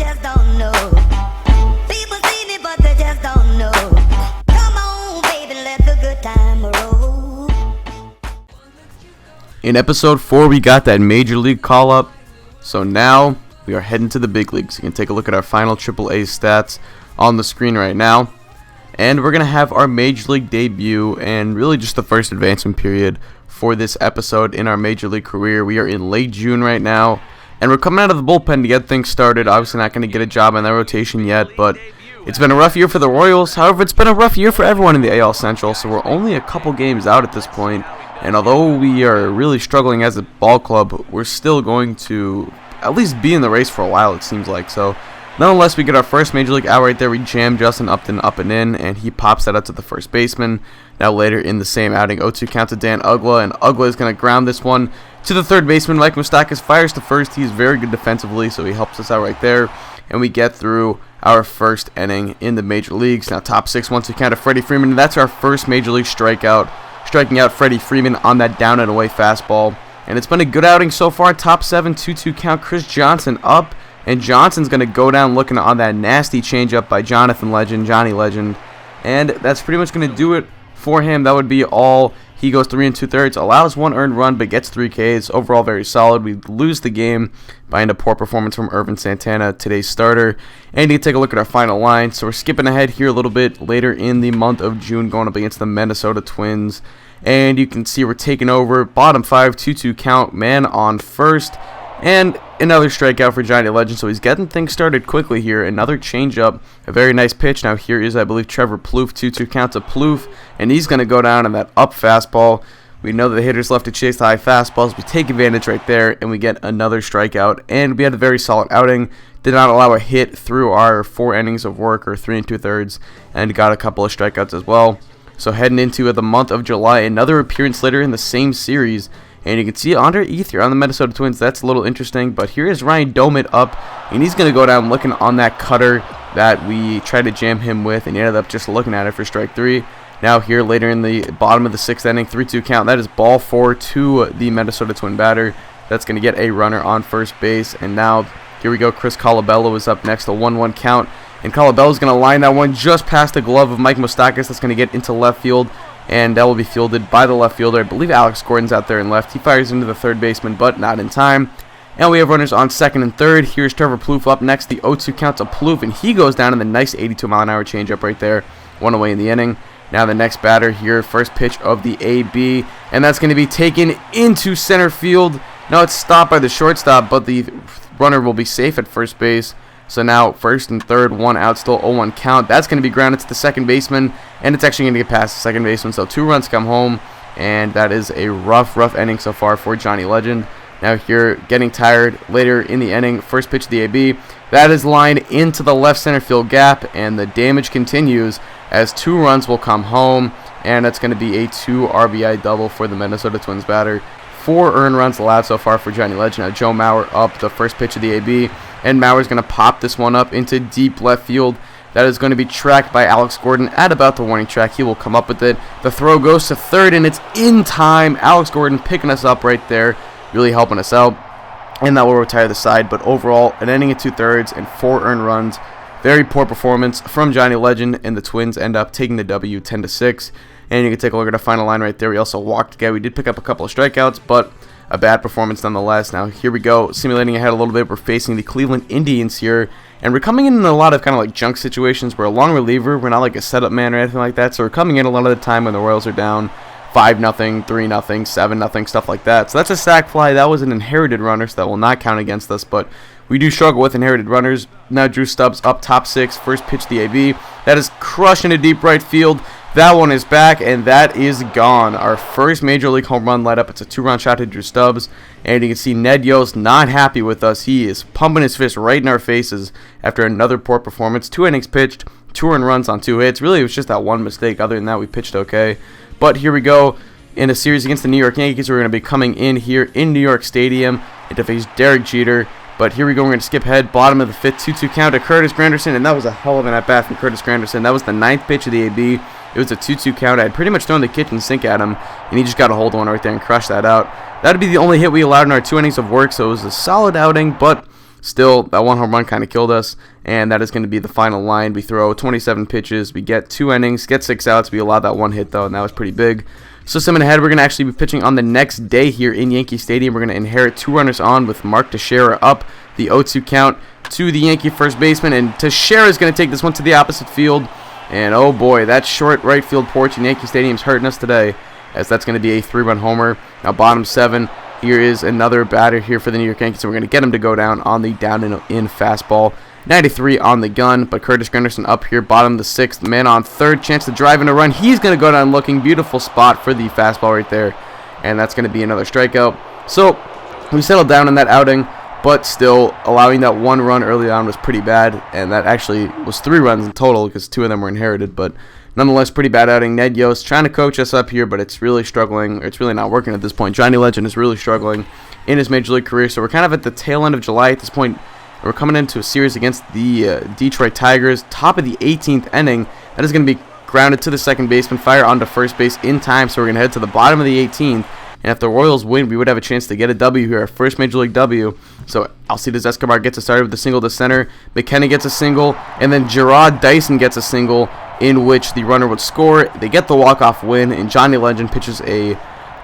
just don't know. People see me, but they just don't know. Come on, baby, let the good time roll. In episode 4, we got that major league call-up. So now we are heading to the big leagues. You can take a look at our final AAA stats on the screen right now. And we're going to have our major league debut and really just the first advancement period for this episode in our major league career. We are in late June right now, and we're coming out of the bullpen to get things started. Obviously not going to get a job in that rotation yet, but it's been a rough year for the Royals. However, it's been a rough year for everyone in the AL Central, so we're only a couple games out at this point. And although we are really struggling as a ball club, we're still going to at least be in the race for a while, it seems like. So nonetheless, we get our first major league out right there. We jam Justin Upton up and in, and he pops that out to the first baseman. Now later in the same outing, 0-2 count to Dan Uggla, and Uggla is going to ground this one to the third baseman. Mike Moustakas fires to first. He's very good defensively, so he helps us out right there. And we get through our first inning in the major leagues. Now top 6, 1-2 count to Freddie Freeman. That's our first major league strikeout, striking out Freddie Freeman on that down and away fastball. And it's been a good outing so far. Top 7, 2-2 count, Chris Johnson up. And Johnson's going to go down looking on that nasty changeup by Jonny Legend. And that's pretty much going to do it for him. That would be all. He goes 3 2/3, allows 1 earned run, but gets 3 Ks. Overall, very solid. We lose the game by a poor performance from Irvin Santana, today's starter. And you can take a look at our final line. So we're skipping ahead here a little bit later in the month of June, going up against the Minnesota Twins. And you can see we're taking over. Bottom 5, 2-2 count, man on first. And another strikeout for Jonny Legend, so he's getting things started quickly here. Another changeup, a very nice pitch. Now here is, I believe, Trevor Plouffe, 2-2 count to Plouffe, and he's going to go down on that up fastball. We know that the hitters love to chase the high fastballs. We take advantage right there, and we get another strikeout. And we had a very solid outing. Did not allow a hit through our 4 innings of work, or 3 2/3, and got a couple of strikeouts as well. So heading into the month of July, another appearance later in the same series. And you can see Andre Ethier on the Minnesota Twins. That's a little interesting. But here is Ryan Domit up. And he's going to go down looking on that cutter that we tried to jam him with. And he ended up just looking at it for strike 3. Now here later in the bottom of the 6th inning, 3-2 count. That is ball 4 to the Minnesota Twin batter. That's going to get a runner on first base. And now here we go. Chris Colabello is up next, a 1-1 count. And Colabello's going to line that one just past the glove of Mike Moustakas. That's going to get into left field. And that will be fielded by the left fielder. I believe Alex Gordon's out there in left. He fires into the third baseman, but not in time. And we have runners on second and third. Here's Trevor Plouffe up next. The 0-2 count to Plouffe, and he goes down in the nice 82-mile-an-hour changeup right there. 1 away in the inning. Now the next batter here, first pitch of the AB, and that's going to be taken into center field. Now it's stopped by the shortstop, but the runner will be safe at first base. So now first and third, 1 out, still 0-1 count. That's going to be grounded to the second baseman, and it's actually going to get past the second baseman. So 2 runs come home, and that is a rough inning so far for Jonny Legend. Now here, getting tired later in the inning, first pitch of the AB. That is lined into the left center field gap, and the damage continues as 2 runs will come home, and that's going to be a 2 RBI double for the Minnesota Twins batter. 4 earned runs allowed so far for Jonny Legend. Now Joe Mauer up the first pitch of the AB. And Mauer's going to pop this one up into deep left field. That is going to be tracked by Alex Gordon at about the warning track. He will come up with it. The throw goes to third, and it's in time. Alex Gordon picking us up right there, really helping us out. And that will retire the side. But overall, an inning at 2/3 and 4 earned runs. Very poor performance from Jonny Legend, and the Twins end up taking the W 10-6. And you can take a look at the final line right there. We also walked a guy. We did pick up a couple of strikeouts, but a bad performance nonetheless. Now here we go, simulating ahead a little bit. We're facing the Cleveland Indians here, and we're coming in a lot of kind of like junk situations. We're a long reliever. We're not like a setup man or anything like that. So we're coming in a lot of the time when the Royals are down 5-0, 3-0, 7-0, stuff like that. So that's a sac fly. That was an inherited runner, so that will not count against us. But we do struggle with inherited runners. Now Drew Stubbs up top 6, first pitch to the AB. That is crushed into deep right field. That one is back, and that is gone. Our first Major League home run led up. It's a 2-run shot to Drew Stubbs, and you can see Ned Yost not happy with us. He is pumping his fist right in our faces after another poor performance. 2 innings pitched, 2 earned runs on 2 hits. Really, it was just that one mistake. Other than that, we pitched okay. But here we go in a series against the New York Yankees. We're going to be coming in here in New York Stadium to face Derek Jeter. But here we go. We're going to skip ahead. Bottom of the 5th, 2-2 count to Curtis Granderson, and that was a hell of an at-bat from Curtis Granderson. That was the 9th pitch of the AB. It was a 2-2 count. I had pretty much thrown the kitchen sink at him, and he just got a hold of one right there and crushed that out. That would be the only hit we allowed in our 2 innings of work, so it was a solid outing, but still, that one home run kind of killed us, and that is going to be the final line. We throw 27 pitches, we get 2 innings, get 6 outs. We allowed that 1 hit, though, and that was pretty big. So simming ahead, we're going to actually be pitching on the next day here in Yankee Stadium. We're going to inherit 2 runners on with Mark Teixeira up, the 0-2 count to the Yankee first baseman, and Teixeira is going to take this one to the opposite field. And oh boy, that short right field porch in Yankee Stadium is hurting us today, as that's going to be a 3-run homer. Now bottom 7, here is another batter here for the New York Yankees, and we're going to get him to go down on the down and in fastball. 93 on the gun, but Curtis Granderson up here, bottom the 6th, man on third, chance to drive in a run. He's going to go down looking, beautiful spot for the fastball right there, and that's going to be another strikeout. So we settled down in that outing, but still, allowing that 1 run early on was pretty bad, and that actually was 3 runs in total because 2 of them were inherited, but nonetheless, pretty bad outing. Ned Yost trying to coach us up here, but it's really struggling. It's really not working at this point. Jonny Legend is really struggling in his Major League career, so we're kind of at the tail end of July at this point. We're coming into a series against the Detroit Tigers, top of the 18th inning. That is going to be grounded to the second baseman, fire onto first base in time, so we're going to head to the bottom of the 18th. And if the Royals win, we would have a chance to get a W here, our first Major League W. So Alcides Escobar gets a started with a single to center. McKenna gets a single, and then Gerard Dyson gets a single in which the runner would score. They get the walk-off win, and Jonny Legend pitches a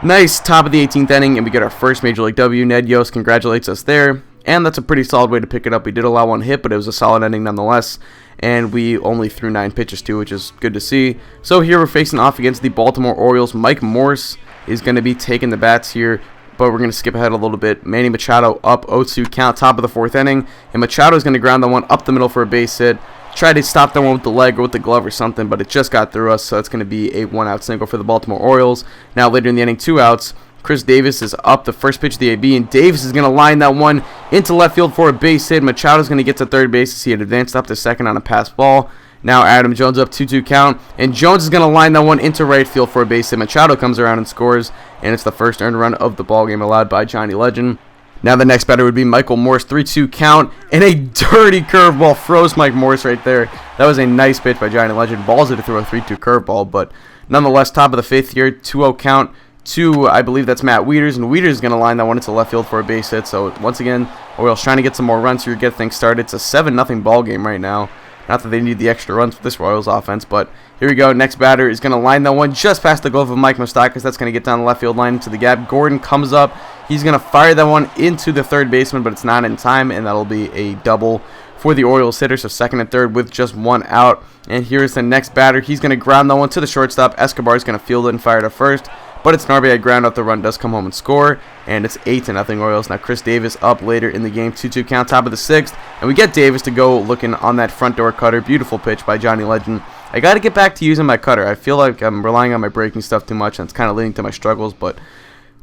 nice top of the 18th inning, and we get our first Major League W. Ned Yost congratulates us there, and that's a pretty solid way to pick it up. We did allow 1 hit, but it was a solid ending nonetheless, and we only threw 9 pitches too, which is good to see. So here we're facing off against the Baltimore Orioles. Mike Morse is going to be taking the bats here, but we're going to skip ahead a little bit. Manny Machado up 0-2 count, top of the 4th inning, and Machado is going to ground the one up the middle for a base hit. Try to stop that one with the leg or with the glove or something, but it just got through us, so it's going to be a 1-out single for the Baltimore Orioles. Now later in the inning, 2 outs. Chris Davis is up, the first pitch of the AB, and Davis is going to line that one into left field for a base hit. Machado is going to get to third base as he had advanced up to second on a pass ball. Now Adam Jones up 2-2 count, and Jones is going to line that one into right field for a base hit. Machado comes around and scores, and it's the first earned run of the ballgame allowed by Jonny Legend. Now the next batter would be Michael Morse, 3-2 count, and a dirty curveball froze Mike Morse right there. That was a nice pitch by Jonny Legend. Ballsy to throw a 3-2 curveball, but nonetheless, top of the 5th here, 2-0 count to, I believe that's Matt Wieters, and Wieters is going to line that one into left field for a base hit. So once again, Orioles trying to get some more runs here, get things started. It's a 7-0 ball game right now. Not that they need the extra runs for this Royals offense, but here we go. Next batter is going to line that one just past the glove of Mike Moustakas. That's going to get down the left field line into the gap. Gordon comes up. He's going to fire that one into the third baseman, but it's not in time, and that'll be a double for the Orioles hitter. So second and third with just 1 out. And here's the next batter. He's going to ground that one to the shortstop. Escobar is going to field it and fire to first, but it's an RBI ground out. The run does come home and score, and it's 8-0 Orioles. Now Chris Davis up later in the game, 2-2 count, top of the 6th, and we get Davis to go looking on that front door cutter. Beautiful pitch by Jonny Legend. I got to get back to using my cutter. I feel like I'm relying on my breaking stuff too much, and it's kind of leading to my struggles, but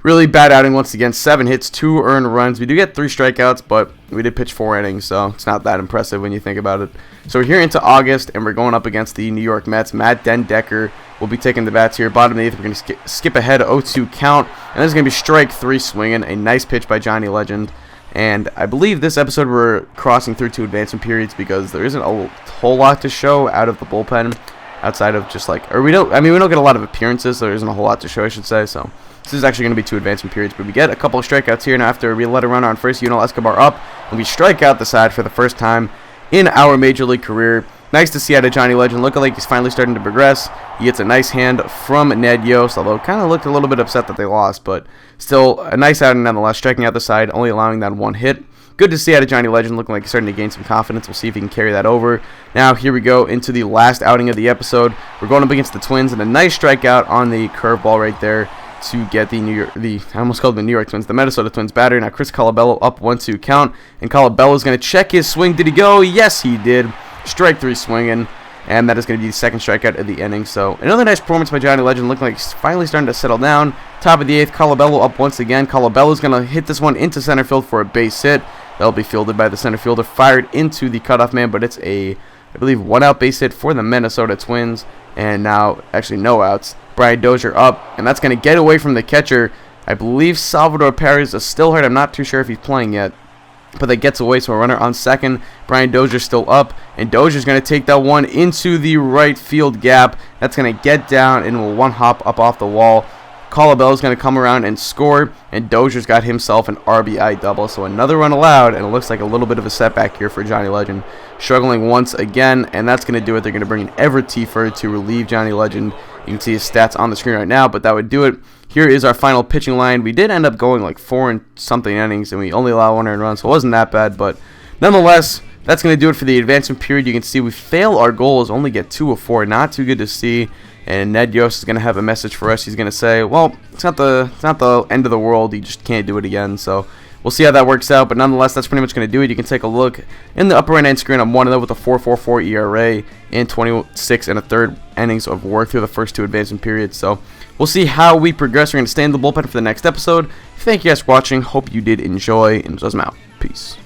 really bad outing once again. 7 hits, 2 earned runs. We do get 3 strikeouts, but we did pitch 4 innings, so it's not that impressive when you think about it. So we're here into August, and we're going up against the New York Mets. Matt Den Decker will be taking the bats here. Bottom of the 8th, we're going to skip ahead, 0-2 count, and there's going to be strike 3 swinging. A nice pitch by Jonny Legend. And I believe this episode we're crossing through to advancement periods because there isn't a whole lot to show out of the bullpen outside of just like, we don't get a lot of appearances, so there isn't a whole lot to show, I should say. So this is actually going to be 2 advancement periods, but we get a couple of strikeouts here. Now after we let a runner on first, Yunel Escobar up, and we strike out the side for the first time in our Major League career. Nice to see out of Jonny Legend. Looking like he's finally starting to progress. He gets a nice hand from Ned Yost, although kind of looked a little bit upset that they lost, but still a nice outing nonetheless, striking out the side, only allowing that 1 hit. Good to see out of Jonny Legend, looking like he's starting to gain some confidence. We'll see if he can carry that over. Now here we go into the last outing of the episode. We're going up against the Twins, and a nice strikeout on the curveball right there to get I almost called the New York Twins, the Minnesota Twins batter. Now Chris Colabello up 1-2 count, and Colabello's going to check his swing. Did he go? Yes, he did. Strike 3 swinging, and that is going to be the second strikeout of the inning. So another nice performance by Jonny Legend, looking like he's finally starting to settle down. Top of the 8th, Colabello up once again. Colabello's going to hit this one into center field for a base hit. That'll be fielded by the center fielder, fired into the cutoff man, but it's a, I believe, 1-out base hit for the Minnesota Twins. And now, actually no outs. Brian Dozier up, and that's going to get away from the catcher. I believe Salvador Perez is still hurt. I'm not too sure if he's playing yet, but that gets away, so a runner on second. Brian Dozier's still up, and Dozier's going to take that one into the right field gap. That's going to get down and will 1-hop up off the wall. Colabelle's going to come around and score, and Dozier's got himself an RBI double. So another run allowed, and it looks like a little bit of a setback here for Jonny Legend. Struggling once again, and that's going to do it. They're going to bring in Everett Tiford to relieve Jonny Legend. You can see his stats on the screen right now, but that would do it. Here is our final pitching line. We did end up going like 4 and something innings, and we only allowed 1 earned run, so it wasn't that bad. But nonetheless, that's going to do it for the advancement period. You can see we fail our goals, only get 2 of 4. Not too good to see. And Ned Yost is going to have a message for us. He's going to say, well, it's not the end of the world. You just can't do it again. So we'll see how that works out. But nonetheless, that's pretty much going to do it. You can take a look in the upper right-hand screen. I'm 1-0 with a 4.44 ERA and 26 and a third innings of work through the first 2 advancement periods. So we'll see how we progress. We're going to stay in the bullpen for the next episode. Thank you guys for watching. Hope you did enjoy. And I'm out. Peace.